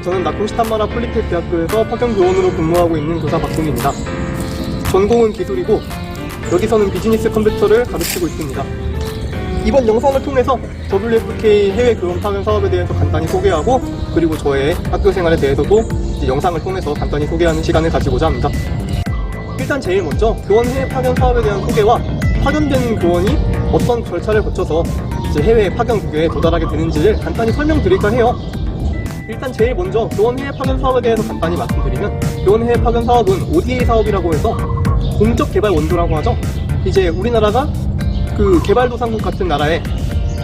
저는 나콘시탄마라 폴리텍 대학교에서 파견교원으로 근무하고 있는 교사 박동희입니다. 전공은 기술이고 여기서는 비즈니스 컴퓨터를 가르치고 있습니다. 이번 영상을 통해서 WFK 해외 교원 파견 사업에 대해서 간단히 소개하고 그리고 저의 학교 생활에 대해서도 이제 영상을 통해서 간단히 소개하는 시간을 가지고자 합니다. 일단 제일 먼저 교원 해외 파견 사업에 대한 소개와 파견된 교원이 어떤 절차를 거쳐서 이제 해외 파견 국외에 도달하게 되는지를 간단히 설명드릴까 해요. 일단 제일 먼저 교원 해외 파견 사업에 대해서 간단히 말씀드리면 교원 해외 파견 사업은 ODA 사업이라고 해서 공적 개발 원조라고 하죠. 이제 우리나라가 그 개발도상국 같은 나라에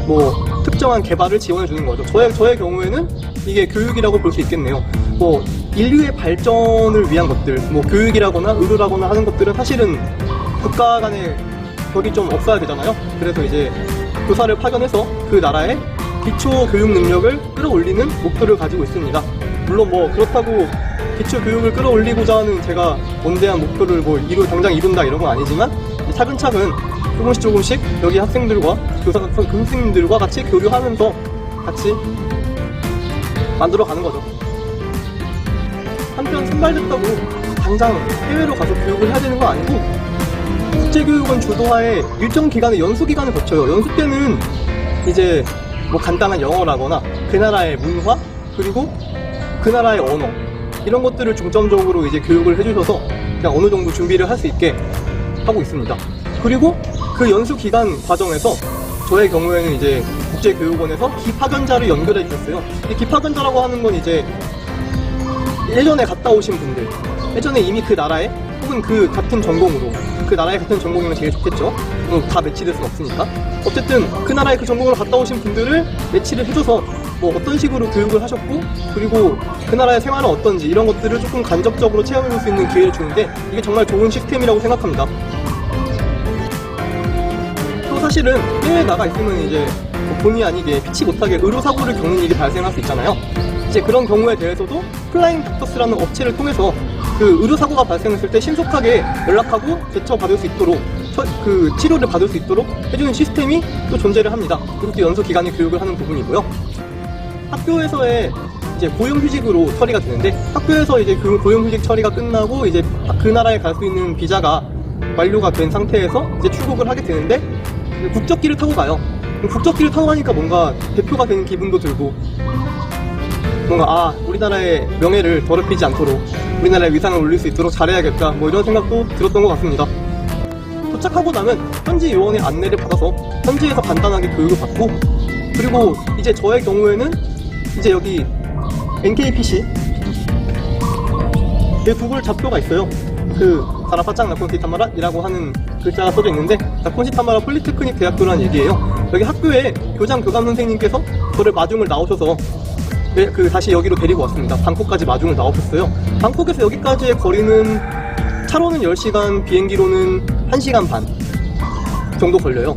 뭐 특정한 개발을 지원해 주는 거죠. 저의 경우에는 이게 교육이라고 볼 수 있겠네요. 뭐 인류의 발전을 위한 것들, 뭐 교육이라거나 의료라거나 하는 것들은 사실은 국가 간에 벽이 좀 없어야 되잖아요. 그래서 이제 교사를 파견해서 그 나라의 기초 교육 능력을 끌어올리는 목표를 가지고 있습니다. 물론 뭐 그렇다고 기초 교육을 끌어올리고자 하는 제가 원대한 목표를 뭐 당장 이룬다 이런 건 아니지만 차근차근 조금씩 여기 학생들과 교수님들과 같이 교류하면서 같이 만들어가는 거죠. 한편 선발됐다고 당장 해외로 가서 교육을 해야 되는 건 아니고 국제교육원 주도하에 일정 기간의 연수 기간을 거쳐요. 연수 때는 이제 뭐 간단한 영어라거나 그 나라의 문화 그리고 그 나라의 언어 이런 것들을 중점적으로 이제 교육을 해주셔서 그냥 어느 정도 준비를 할 수 있게 하고 있습니다. 그리고 그 연수 기간 과정에서 저의 경우에는 이제 국제교육원에서 기파견자를 연결해 주셨어요. 이 기파견자라고 하는 건 이제 예전에 갔다 오신 분들, 예전에 이미 그 나라에 혹은 그 같은 전공으로 그 나라의 같은 전공이면 제일 좋겠죠. 다 매치될 수는 없으니까. 어쨌든 그 나라의 그 전공으로 갔다 오신 분들을 매치를 해줘서 뭐 어떤 식으로 교육을 하셨고 그리고 그 나라의 생활은 어떤지 이런 것들을 조금 간접적으로 체험해볼 수 있는 기회를 주는데 이게 정말 좋은 시스템이라고 생각합니다. 또 사실은 해외에 나가 있으면 이제 뭐 본의 아니게 피치 못하게 의료사고를 겪는 일이 발생할 수 있잖아요. 이제 그런 경우에 대해서도 플라잉 닥터스라는 업체를 통해서 그 의료사고가 발생했을 때 신속하게 연락하고 대처받을 수 있도록 그 치료를 받을 수 있도록 해주는 시스템이 또 존재를 합니다. 이것도 연수 기간에 교육을 하는 부분이고요. 학교에서의 이제 고용휴직으로 처리가 되는데 학교에서 이제 그 고용휴직 처리가 끝나고 이제 그 나라에 갈 수 있는 비자가 완료가 된 상태에서 이제 출국을 하게 되는데 국적기를 타고 가요. 국적기를 타고 가니까 뭔가 대표가 되는 기분도 들고 뭔가 우리나라의 명예를 더럽히지 않도록 우리나라의 위상을 올릴 수 있도록 잘해야겠다 뭐 이런 생각도 들었던 것 같습니다. 도착하고 나면 현지 요원의 안내를 받아서 현지에서 간단하게 교육을 받고 그리고 이제 저의 경우에는 이제 여기 NKPC 구글 좌표가 있어요. 그 사라파짱 나콘시탄마라이라고 하는 글자가 써져 있는데 나콘시탄마라 폴리테크닉 대학교라는 얘기예요. 여기 학교에 교장 교감 선생님께서 저를 마중을 나오셔서 다시 여기로 데리고 왔습니다. 방콕까지 마중을 나오셨어요. 방콕에서 여기까지의 거리는 차로는 10시간, 비행기로는 1시간 반 정도 걸려요.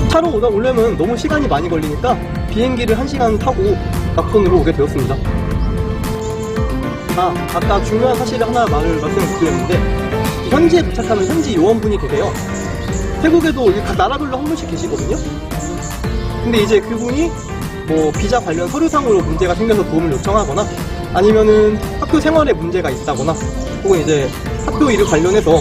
차로 오려면 너무 시간이 많이 걸리니까 비행기를 1시간 타고 나콘으로 오게 되었습니다. 아까 중요한 사실 하나 말씀을 드렸는데 현지에 도착하면 현지 요원분이 계세요. 태국에도 각 나라별로 한 분씩 계시거든요. 근데 이제 그분이 뭐 비자 관련 서류상으로 문제가 생겨서 도움을 요청하거나 아니면은 학교 생활에 문제가 있다거나 혹은 이제 학교 일을 관련해서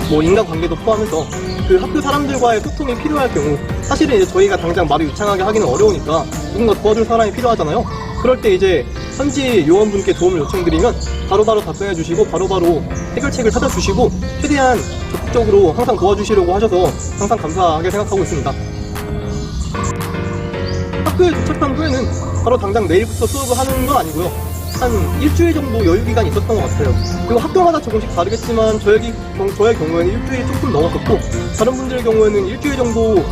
뭐 인간관계도 포함해서 그 학교 사람들과의 소통이 필요할 경우 사실은 이제 저희가 당장 말을 유창하게 하기는 어려우니까 누군가 도와줄 사람이 필요하잖아요. 그럴 때 이제 현지 요원분께 도움을 요청드리면 바로바로 답변해 주시고 바로바로 해결책을 찾아주시고 최대한 적극적으로 항상 도와주시려고 하셔서 항상 감사하게 생각하고 있습니다. 학교에 도착한 후에는 바로 당장 내일부터 수업을 하는 건 아니고요. 한 일주일 정도 여유기간이 있었던 것 같아요. 그리고 학교마다 조금씩 다르겠지만 저의 경우에는 일주일이 조금 넘었었고 다른 분들의 경우에는 일주일 정도인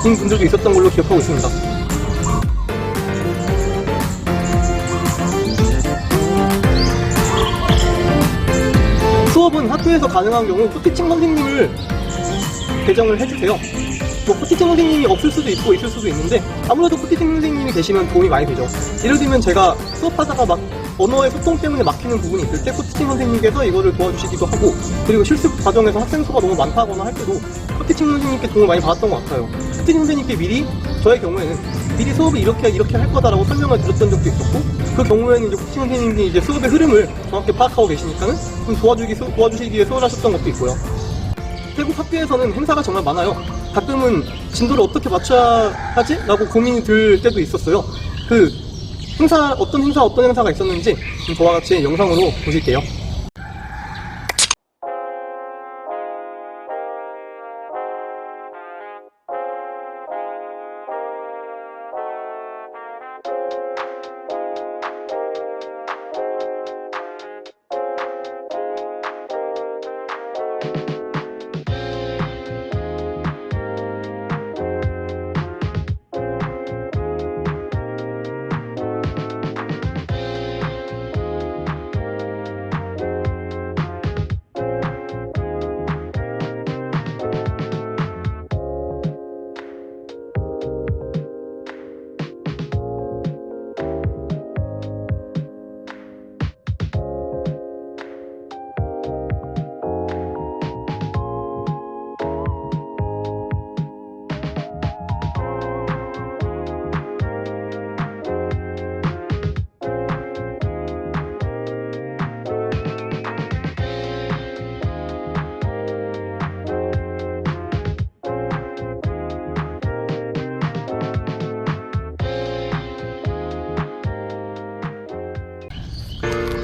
분들도 있었던 걸로 기억하고 있습니다. 수업은 학교에서 가능한 경우 코티칭 선생님을 배정을 해주세요. 뭐 코티칭 선생님이 없을 수도 있고 있을 수도 있는데 아무래도 코티칭 선생님이 계시면 도움이 많이 되죠. 예를 들면 제가 수업하다가 막 언어의 소통 때문에 막히는 부분이 있을 때 코티칭 선생님께서 이거를 도와주시기도 하고 그리고 실습 과정에서 학생 수가 너무 많다거나 할 때도 코티칭 선생님께 도움을 많이 받았던 것 같아요. 코티칭 선생님께 미리 저의 경우에는 미리 수업을 이렇게 할 거다라고 설명을 드렸던 적도 있었고, 그 경우에는 이제 국시 선생님이 이제 수업의 흐름을 정확히 파악하고 계시니까는 좀 도와주시기 위해 수업을 하셨던 것도 있고요. 태국 학교에서는 행사가 정말 많아요. 가끔은 진도를 어떻게 맞춰야 하지? 라고 고민이 들 때도 있었어요. 그 어떤 행사가 있었는지 저와 같이 영상으로 보실게요.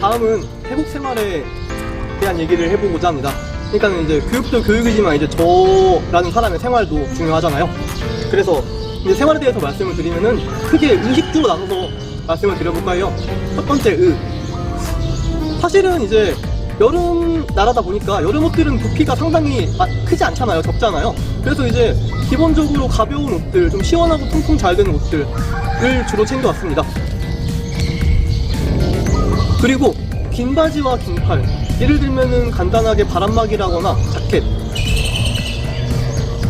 다음은 태국 생활에 대한 얘기를 해보고자 합니다. 그러니까 이제 교육도 교육이지만 이제 저라는 사람의 생활도 중요하잖아요. 그래서 이제 생활에 대해서 말씀을 드리면은 크게 의식주로 나눠서 말씀을 드려볼까 해요. 첫 번째, 사실은 이제 여름 나라다 보니까 여름 옷들은 부피가 상당히 크지 않잖아요. 적잖아요. 그래서 이제 기본적으로 가벼운 옷들, 좀 시원하고 통풍 잘 되는 옷들을 주로 챙겨왔습니다. 그리고 긴 바지와 긴 팔, 예를 들면은 간단하게 바람막이라거나 자켓,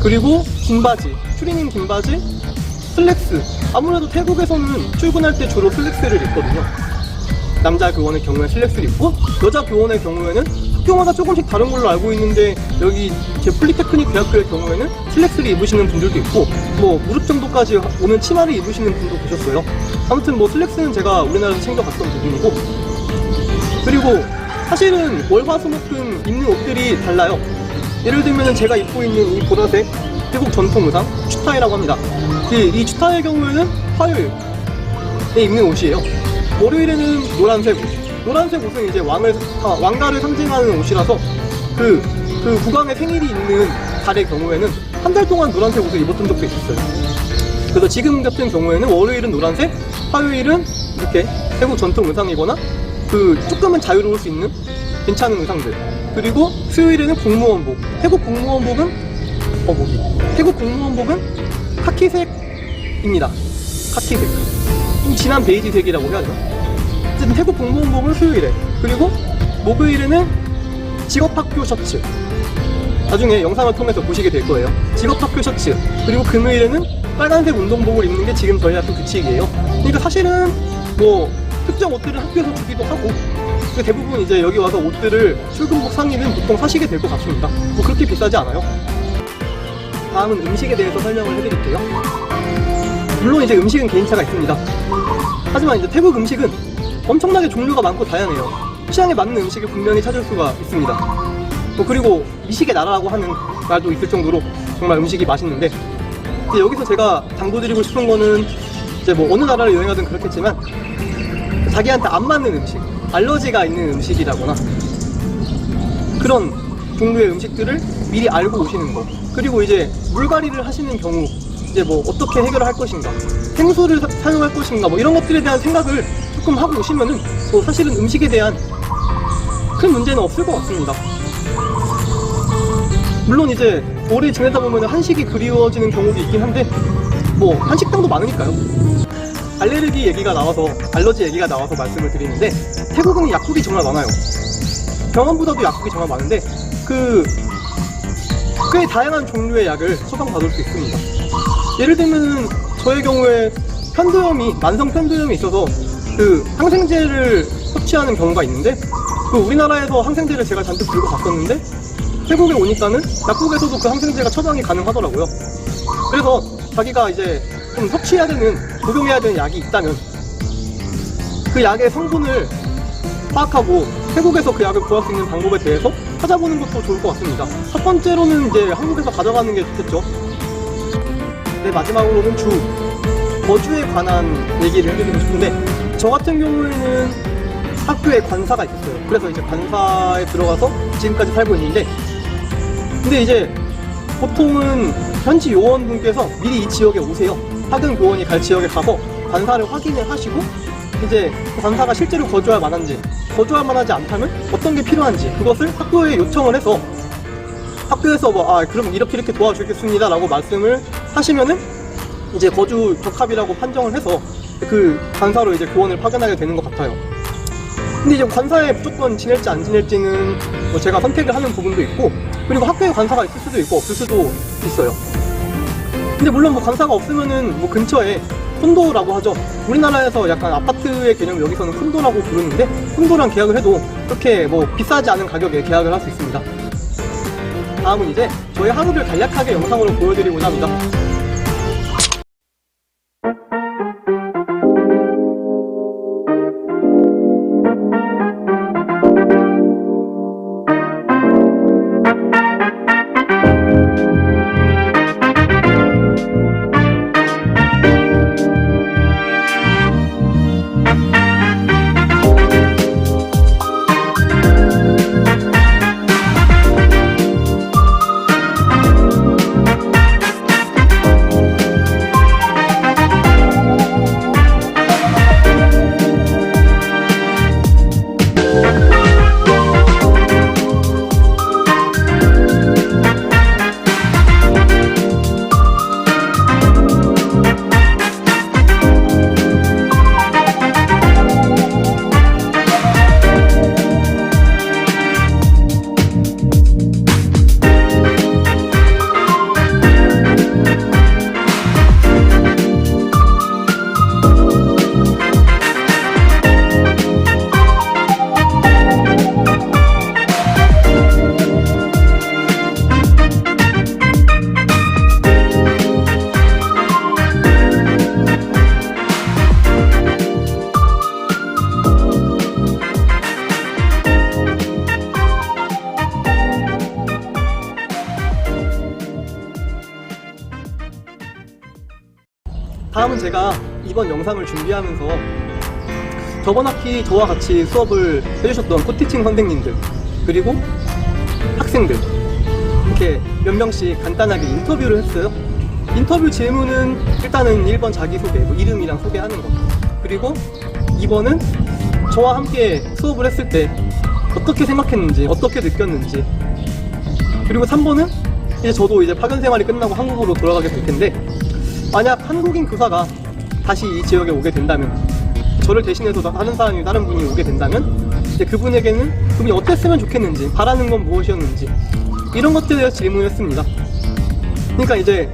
그리고 긴 바지, 추리닝 긴 바지, 슬랙스. 아무래도 태국에서는 출근할 때 주로 슬랙스를 입거든요. 남자 교원의 경우에 슬랙스를 입고, 여자 교원의 경우에는 학교마다 조금씩 다른 걸로 알고 있는데, 여기 제 폴리테크닉 대학교의 경우에는 슬랙스를 입으시는 분들도 있고, 뭐 무릎 정도까지 오는 치마를 입으시는 분도 계셨어요. 아무튼 뭐 슬랙스는 제가 우리나라에서 챙겨갔던 부분이고, 그리고 사실은 월화수목금 입는 옷들이 달라요. 예를 들면 제가 입고 있는 이 보라색 태국 전통 의상 추타이라고 합니다. 이 추타이의 경우에는 화요일에 입는 옷이에요. 월요일에는 노란색 옷. 노란색 옷은 이제 왕가를 상징하는 옷이라서 그 국왕의 생일이 있는 달의 경우에는 한 달 동안 노란색 옷을 입었던 적도 있었어요. 그래서 지금 같은 경우에는 월요일은 노란색, 화요일은 이렇게 태국 전통 의상이거나 조금은 자유로울 수 있는 괜찮은 의상들. 그리고 수요일에는 공무원복. 태국 공무원복은 카키색입니다. 카키색. 좀 진한 베이지색이라고 해야죠. 어쨌든 태국 공무원복은 수요일에. 그리고 목요일에는 직업학교 셔츠. 나중에 영상을 통해서 보시게 될 거예요. 직업학교 셔츠. 그리고 금요일에는 빨간색 운동복을 입는 게 지금 저희 학교 규칙이에요. 그러니까 사실은 뭐 특정 옷들을 학교에서 주기도 하고, 대부분 이제 여기 와서 옷들을 출근복 상의는 보통 사시게 될 것 같습니다. 뭐 그렇게 비싸지 않아요. 다음은 음식에 대해서 설명을 해드릴게요. 물론 이제 음식은 개인차가 있습니다. 하지만 이제 태국 음식은 엄청나게 종류가 많고 다양해요. 취향에 맞는 음식을 분명히 찾을 수가 있습니다. 그리고 미식의 나라라고 하는 말도 있을 정도로 정말 음식이 맛있는데, 이제 여기서 제가 당부드리고 싶은 거는 이제 뭐 어느 나라를 여행하든 그렇겠지만 자기한테 안 맞는 음식, 알러지가 있는 음식이라거나 그런 종류의 음식들을 미리 알고 오시는 거. 그리고 이제 물갈이를 하시는 경우 이제 뭐 어떻게 해결을 할 것인가, 생수를 사용할 것인가, 뭐 이런 것들에 대한 생각을 조금 하고 오시면은 뭐 사실은 음식에 대한 큰 문제는 없을 것 같습니다. 물론 이제 오래 지내다 보면 한식이 그리워지는 경우도 있긴 한데, 뭐 한식당도 많으니까요. 알레르기 얘기가 나와서, 알러지 얘기가 나와서 말씀을 드리는데, 태국은 약국이 정말 많아요. 병원보다도 약국이 정말 많은데 꽤 다양한 종류의 약을 처방받을 수 있습니다. 예를 들면 저의 경우에 만성 편도염이 있어서 항생제를 섭취하는 경우가 있는데, 우리나라에서 항생제를 제가 잔뜩 들고 갔었는데 태국에 오니까는 약국에서도 그 항생제가 처방이 가능하더라고요. 그래서 자기가 이제 좀 섭취해야 되는, 복용해야 되는 약이 있다면 그 약의 성분을 파악하고 태국에서 그 약을 구할 수 있는 방법에 대해서 찾아보는 것도 좋을 것 같습니다. 첫 번째로는 이제 한국에서 가져가는 게 좋겠죠. 네, 마지막으로는 거주에 관한 얘기를 해드리고 싶은데, 저 같은 경우에는 학교에 관사가 있었어요. 그래서 이제 관사에 들어가서 지금까지 살고 있는데, 근데 이제 보통은 현지 요원분께서 미리 이 지역에 오세요. 학연 교원이 갈 지역에 가서 관사를 확인을 하시고, 이제 그 관사가 실제로 거주할 만한지, 거주할 만하지 않다면 어떤 게 필요한지 그것을 학교에 요청을 해서, 학교에서 그럼 이렇게 도와주겠습니다 라고 말씀을 하시면은 이제 거주 적합이라고 판정을 해서 그 관사로 이제 교원을 파견하게 되는 것 같아요. 근데 이제 관사에 무조건 지낼지 안 지낼지는 뭐 제가 선택을 하는 부분도 있고, 그리고 학교에 관사가 있을 수도 있고 없을 수도 있어요. 근데 물론 뭐 관사가 없으면은 뭐 근처에 콘도라고 하죠. 우리나라에서 약간 아파트의 개념을 여기서는 콘도라고 부르는데, 콘도랑 계약을 해도 그렇게 뭐 비싸지 않은 가격에 계약을 할 수 있습니다. 다음은 이제 저의 하루를 간략하게 영상으로 보여드리고자 합니다. 다음은 제가 이번 영상을 준비하면서 저번 학기 저와 같이 수업을 해주셨던 코티칭 선생님들, 그리고 학생들 이렇게 몇 명씩 간단하게 인터뷰를 했어요. 인터뷰 질문은 일단은 1번 자기소개, 뭐 이름이랑 소개하는 거, 그리고 2번은 저와 함께 수업을 했을 때 어떻게 생각했는지, 어떻게 느꼈는지, 그리고 3번은 이제 저도 이제 파견 생활이 끝나고 한국으로 돌아가게 될 텐데, 만약 한국인 교사가 다시 이 지역에 오게 된다면, 저를 대신해서 다른 사람이, 다른 분이 오게 된다면 이제 그분에게는 그분이 어땠으면 좋겠는지, 바라는 건 무엇이었는지, 이런 것들에 대해서 질문을 했습니다. 그러니까 이제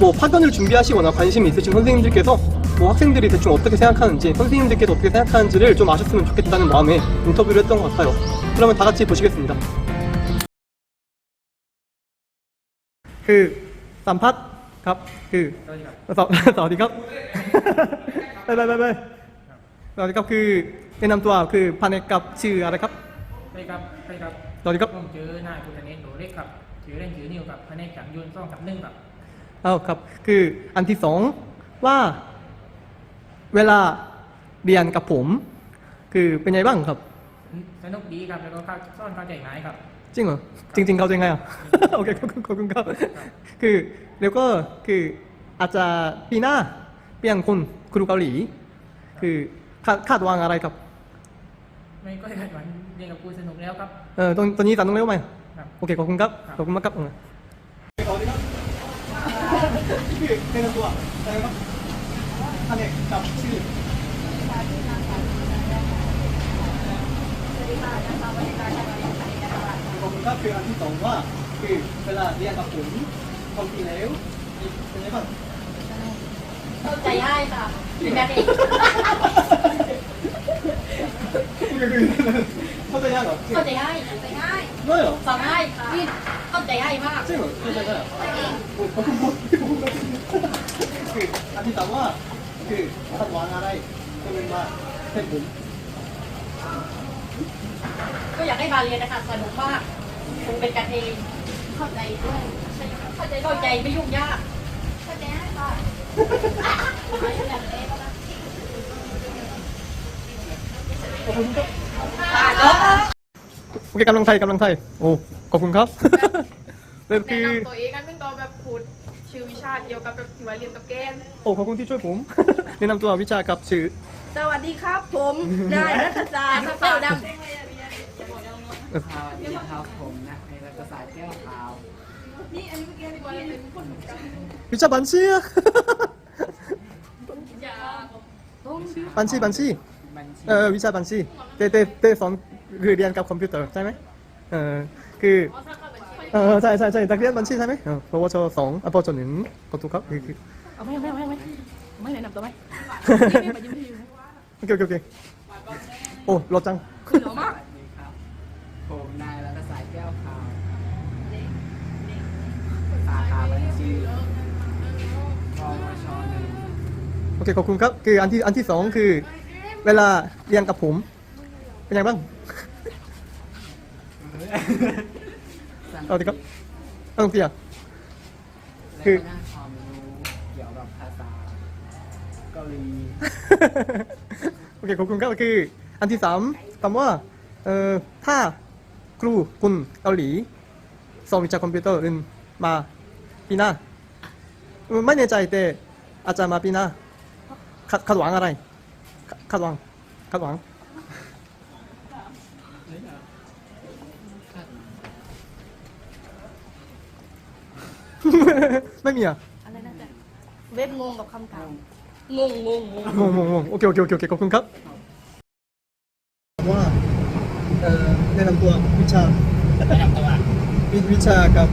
뭐 파견을 준비하시거나 관심이 있으신 선생님들께서 뭐 학생들이 대충 어떻게 생각하는지, 선생님들께서 어떻게 생각하는지를 좀 아셨으면 좋겠다는 마음에 인터뷰를 했던 것 같아요. 그러면 다 같이 보시겠습니다. สัมภาษณ์ครับสวัสดีครับไปสวัสดีครับคือแนะนำตัวคือพันเอกกับชื่ออะไรครับใช่ครับสวัสดีครับผมชื่อนายพุทธเนศโดเล็กครับชื่อเล่นชื่อนิวครับพันเอกจังยุนซ่องกับ1ครับครับคืออันที่สองว่าเวลาเรียนกับผมคือเป็นไงบ้างครับสนุกดีครับแล้วก็ซ่อนเข้าใจง่ายครับจริงเหรอจริงๆเข้าใจง่ายอ่ะ โอเคขอบคุณครับคือแล้วก็คืออาจจะปีหน้าเปลี่ยนคนครูเกาหลีคือคาดหวังอะไรครับไม่ก็คาดหวังเรียนกับครูสนุกแล้วครับตอนนี้สนุกแล้วไหมโอเคขอบคุณครับขอบคุณมากครับคือในตัวอะไรครับอันนี้กับชื่อผมก็คืออันที่สองว่าคือเวลาเรียนกับผมความจริงแล้วเป็นไงบ้างเข้าใจง่ายค่ะเป็นกันเองเข้าใจยากเหรอเข้าใจง่ายด้วยเหรอฟังง่ายนี่เข้าใจง่ายมากจริงเหรอเข้าใจได้เหรอโอ้ขอบคุณ อันที่สามว่าคือขัดหวางอะไรก็เป็นว่าเส้นผม ก็อยากให้มาเรียนนะคะสนุกมากคงเป็นกันเองเข้าใจด้วยเข้าใจไม่ยุ่งยากเข้าใจให้ค่ะโอเคกำลังไทยโอ้ขอบคุณครับ เริ่ม แนะ คือน ำตัวเองกันเป็นตัวแบบพูดชื่อวิชาเกี่ยวกับแบบที่ว่าเรียนกับแกน โอ้ขอบคุณที่ช่วยผม แนะนำตัววิชากับชื่อ สวัสดีครับผมนายรัฐศาสตร์เป้าดำ สวัสดีครับผมนะในรัฐศาสตร์แก้วขาว วิชาบัญชีอะ บัญชี บัญชี วิชาบัญชีเต้สอนคือเรียนกับคอมพิวเตอร์ใช่ไหมคือใช่นักเรียนบัญชีใช่ไหมปวชสองปวชหนึ่งขอบคุณครับคือ เอาไม่แนะนำตัวไหม โอเคโอ้รอจัง คือหล่อมาก สวัสดีครับผมนายรัฐศาสตร์แก้วขาวสาขาบัญชีปวชหนึ่ง โอเคขอบคุณครับคืออันที่สองคือเวลาเรียนกับผมเป็นยังไงบ้างเอาดีครับต้องเสีย และ คือ ก็ได้ความรู้เกี่ยวกับภาษาเกาหลี โอเคขอบคุณครับคืออันที่สามคำว่าถ้าครูคุณเกาหลีสอนวิชาคอมพิวเตอร์อื่นมาปีหน้าไม่แน่ใจแต่อาจจะมาปีหน้าคาดหวังอะไรคาดหวัง ไม่มีอ่ะ อะไรนะจ๊ะเว็บงงกับคำถามงง โอเคขอบคุณครับว่าแนะนำตัววิชา แนะนำตัว วิชากับ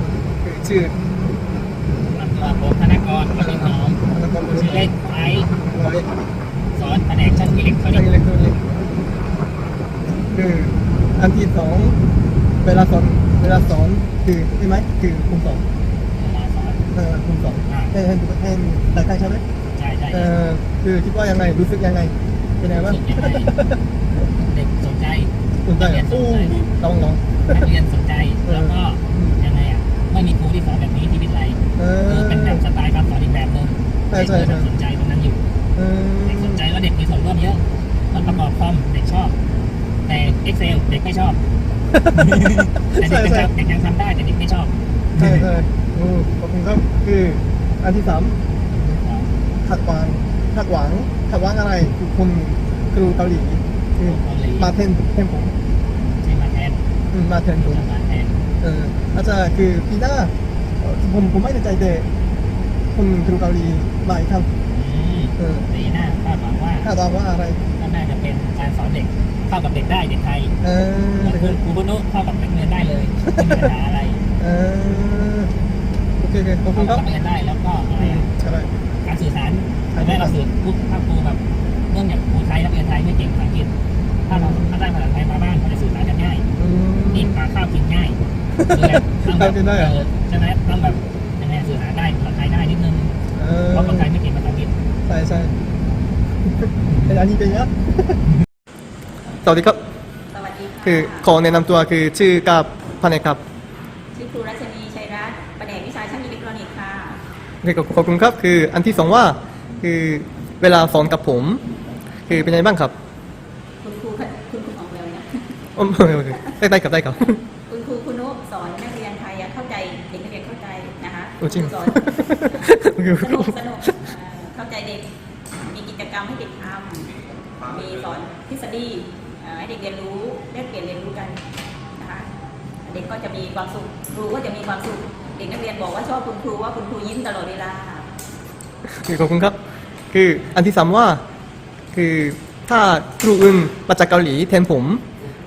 ชื่อ แนะนำตัวผมธนากรวณิชหอม แล้วก็ ชื่อเล่นไอซ์ ไว้ สอนแผนกช่างอิเล็กทรอนิ ช่าง ก อิ ส์ เล็กทรอนิกส์คืออันที่สองเวลาสอนคือใช่ไหมคือคุณสอน มาสอน คุณสอนให้แต่ใครใช่ไหม ใช่ คือคิดว่ายังไงรู้สึกยังไงเป็นยังไงบ้าง รู้สึกยังไงเด็กสนใจ สนใจ นักเรียนส โอ้ นใจ ลอง นักเรียนสนใจแล้วก็ยังไงอ่ะไม่มีครูที่สอนแบบนี้ที่วิทย์ไรคือเป็นแบบสไตล์การสอนอีกแบบหนึงเด็กเลยแบบสนใจตรงนั้นอยู่เด็กสนใจแล้วเด็กมีส่วนร่วมเยอะมันประกอบคอมเด็กชอบ แต่ Excel เด็กไม่ชอบ แต่เด็กเป็นเด็กยังทำได้แต่เด็กไม่ชอบ ใช่ขอบคุณครับคืออันที่สามขัดหวังอะไรคือคุณครูเกาหลีคือมาเทนผม ใช่มาแทน มาเทนผม มาแทน อาจจะคือปีหน้าผมไม่แน่ใจแต่คุณครูเกาหลีมาอีกครั้ง ปีหน้าคาดหวังว่า คาดหวังว่าอะไร ก็น่าจะเป็นการสอนเด็กเข้ากับเด็กได้เด็กไทย เหมือนคุณครูบุญนุเข้ากับนักเรียนได้เลยไม่มีปัญหาอะไร โอเคขอบคุ เข้า ณ กั ครับบนักเรียนได้แล้วก็อะไรอะ อะไร การสื่อสารแม่เราสื่อถ้าครูแบบเรื่องอย่างครูไทยนักเรียนไทยไม่เก่งภาษาอังกฤษถ้าได้ภาษาไทยมาบ้างเขาจะสื่อสารกันง่ายนี่หาข้าวกินง่ายต้องแบบใช่ไหมต้องแบบยังไงสื่อสารได้ภาษาไทยได้นิดนึงเพราะคนไทยไม่เก่งภาษาอังกฤษ ใช่เป็นอันนี้เป็นยังสวัสดีครับ สวัสดีค่ะ คือขอแนะนำตัวคือชื่อกับแผนกครับ ชื่อครูรัชนีชัยรัตน์แผนกวิชาช่างอิเล็กทรอนิกส์ค่ะ โอเคขอบคุณครับคืออันที่สองว่าคือเวลาสอนกับผม คือเป็นยังไงบ้างครับ คุณครูออกแล้วนะ โอเคได้ครับ คุณครูคุณนุสอนนักเรียนไทยเข้าใจเด็กนักเรียนเข้าใจนะคะ โอ้จริง สอนสนุกเข้าใจเด็กมีกิจกรรมให้เด็กทำมีสอนทฤษฎีให้เด็กเรียนรู้แลกเปลี่ยนเรียนรู้กันนะคะเด็กก็จะมีความสุขครูก็จะมีความสุขเด็กนักเรียนบอกว่าชอบคุณครูว่าคุณครูยิ้มตลอดเวลา ขอบคุณครับ คืออันที่สามว่าคือถ้าครูอื่นมาจากเกาหลีแทนผม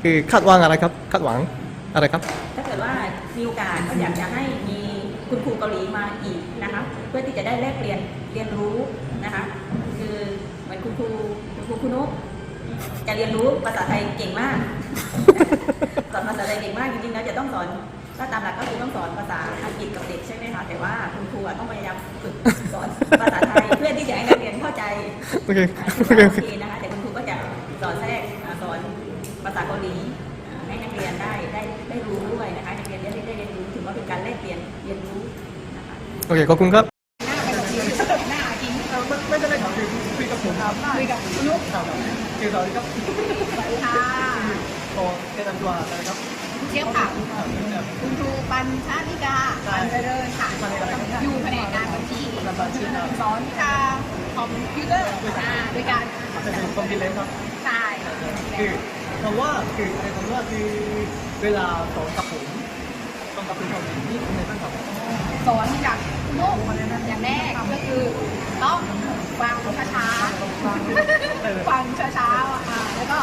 คือคาดหวังอะไรครับคาดหวังอะไรครับ ถ้าเกิดว่ามีโอกาสก็อยากจะให้มีคุณครูเกาหลีมาอีกนะคะเพื่อที่จะได้แลกเปลี่ยนเรียนรู้นะคะคือเหมือนคุณครูคุณนุจะเรียนรู้ภาษาไทยเก่งมาก สอนภาษาไทยเก่งมากจริงๆแล้วจะต้องสอน ก็ตามหลักก็คือต้องสอนภาษาอังกฤษกับเด็กใช่ไหมคะแต่ว่าคุณครูอะต้องพยายามฝึกสอนภาษาไทยเพื่อที่จะให้นักเรียนเข้าใจ โอเค โอเคนะคะแต่คุณครูก็จะสอนแทรกสอนภาษาเกาหลีให้นักเรียนได้รู้ด้วยนะคะนักเรียนได้เรียนรู้ถือว่าเป็นการแลกเปลี่ยนเรียนรู้นะคะ โอเคขอบคุณครับ หน้าจริง ไม่ได้ครับคุยกับผมครับคุยกับคุณลูกครับคือสวัสดีครับ สวัสดีค่ะ ขอแนะนำตัวอะไรครับ เชียวค่ะคุณครูปัญชาลิกาปัญเจริญค่ะอยู่แผนกการบัญชีสอนวิชาคอมพิวเตอร์ด้วยกัน จะเป็นคอมพิวเตอร์ครับ ใช่ คือคำว่าคือในคำว่าคือเวลาสอนกับผมต้องกับคุณเขานี่ในขั้นตอน สอนจากคุณลูกอย่างแรกก็คือต้องฟังช้าๆฟังช้าๆแล้วก็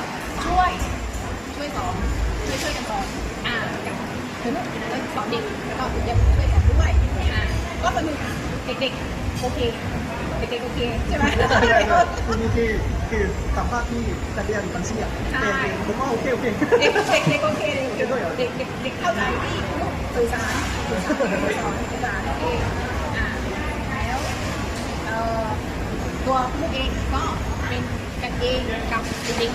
ช่วยสอนช่วยกันสอนอย่างคือแล้วสอนเด็กแล้วก็อย่าช่วยสอนด้วยก็สนุกเด็กๆโอเคเด็กๆโอเคใช่ไหม คุณนี่คือสัมภาษณ์ที่จะเรียนบัญชีอ่ะผมว่าโอเคโอเค เด็กโอเคเด็กเข้าใจที่คุณลูกสื่อสารโอเคแล้วตัวคุณลูกเองก็เป็นกันเองกับเด็ก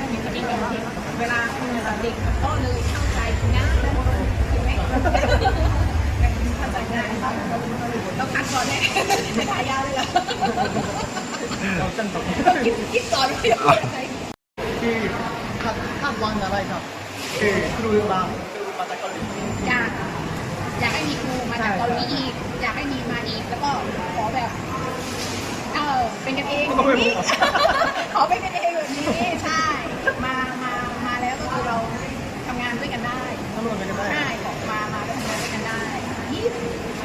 เป็นกันเองกับเด็กเวลาคุยกับเด็กก็เลยเข้าใจง่ายถูกไหมเข้าใจง่ายต้องคัดก่อนแน่ไม่ถ่ายยาวเลยเหรอ เราจังตรง คิดก่อนไม่ได้ใจ คือคาดหวังอะไรครับคือครูมาจากเกาหลี อยากให้มีครูมาจากเกาหลีอีกอยากให้มีมาอีกแล้วก็ขอแบบเป็นกันเองแบบนี้ขอเป็นกันเองแบบนี้ใช่มาแล้วก็คือเราทำงานด้วยกันได้ ทำงานด้วยกันได้ ใช่มาแล้วทำงานด้วยกันได้ยี่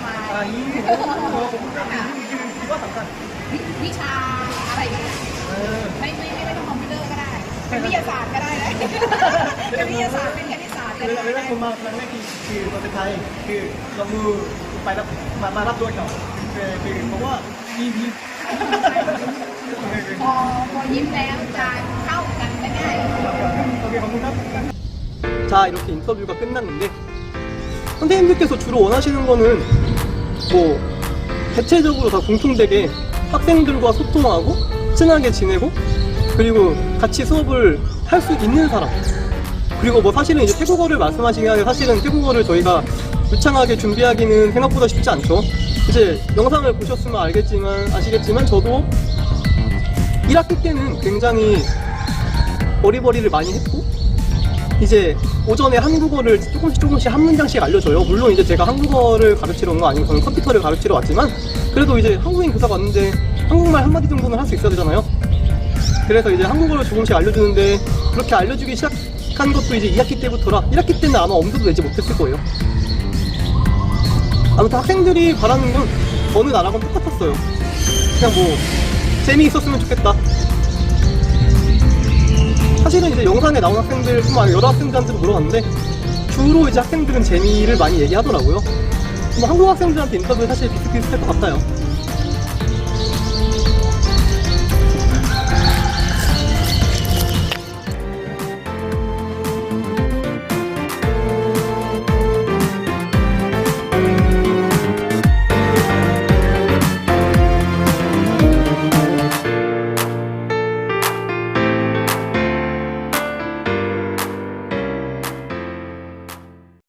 มา ยี่ผมว่าสำคัญ วิชาอะไรกันไม่ต้องคอมพิวเตอร์ก็ได้เป็นวิทยาศาสตร์ก็ได้นะเป็นวิทยาศาสตร์เป็นคณิตศาสตร์ก็ เว ได้ ลาผมมาครั้งแรกคือประเทศไทยคือเรามือไปรับมารับด้วยเขาคือเพราะว่ามีพอยิ้มแล้วจะเข้ากันได้ง่าย 오케이, 감사합니다. 자, 이렇게 인터뷰가 끝났는데 선생님들께서 주로 원하시는 거는 뭐 대체적으로 다 공통되게 학생들과 소통하고 친하게 지내고 그리고 같이 수업을 할 수 있는 사람 그리고 뭐 사실은 이제 태국어를 말씀하시긴 하는데 사실은 태국어를 저희가 유창하게 준비하기는 생각보다 쉽지 않죠. 이제 영상을 보셨으면 아시겠지만 저도 1학기 때는 굉장히 어리버리를 많이 했고 이제 오전에 한국어를 조금씩 한 문장씩 알려줘요. 물론 이제 제가 한국어를 가르치러 온 거 아니고 저는 컴퓨터를 가르치러 왔지만 그래도 이제 한국인 교사가 왔는데 한국말 한마디 정도는 할 수 있어야 되잖아요. 그래서 이제 한국어를 조금씩 알려주는데 그렇게 알려주기 시작한 것도 이제 2학기 때부터라 1학기 때는 아마 엄두도 내지 못했을 거예요. 아무튼 학생들이 바라는 건 어느 나라건 똑같았어요. 그냥 뭐 재미있었으면 좋겠다. 사실은 이제 영상에 나온 학생들뿐만 아니라 여러 학생들한테도 물어봤는데 주로 이제 학생들은 재미를 많이 얘기하더라고요. 뭐 한국 학생들한테 인터뷰는 사실 비슷비슷할 것 같아요.